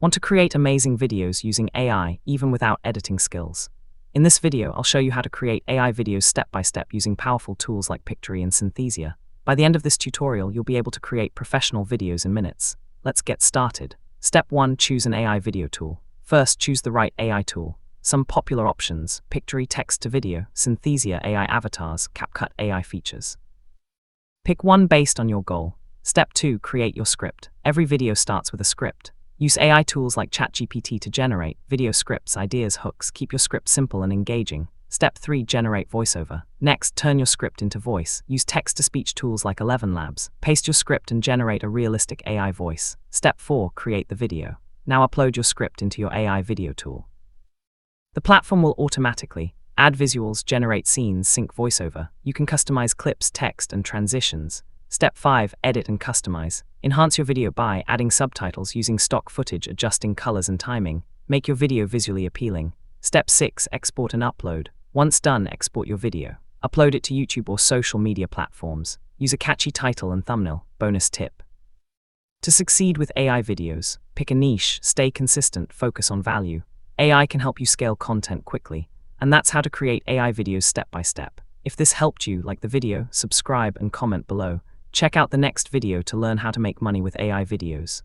Want to create amazing videos using AI, even without editing skills? In this video, I'll show you how to create AI videos step by step using powerful tools like Pictory and Synthesia. By the end of this tutorial, you'll be able to create professional videos in minutes. Let's get started. Step 1. Choose an AI video tool. First, choose the right AI tool. Some popular options: Pictory text to video, Synthesia AI avatars, CapCut AI features. Pick one based on your goal. Step 2. Create your script. Every video starts with a script. Use AI tools like ChatGPT to generate video scripts, ideas, hooks. Keep your script simple and engaging. Step 3. Generate voiceover. Next, turn your script into voice. Use text-to-speech tools like ElevenLabs. Paste your script and generate a realistic AI voice. Step 4. Create the video. Now upload your script into your AI video tool. The platform will automatically add visuals, generate scenes, sync voiceover. You can customize clips, text, and transitions. Step 5. Edit and customize. Enhance your video by adding subtitles, using stock footage, adjusting colors and timing. Make your video visually appealing. Step 6. Export and upload. Once done, export your video. Upload it to YouTube or social media platforms. Use a catchy title and thumbnail. Bonus tip: to succeed with AI videos, pick a niche, stay consistent, focus on value. AI can help you scale content quickly, and that's how to create AI videos step by step. If this helped you, like the video, subscribe, and comment below. Check out the next video to learn how to make money with AI videos.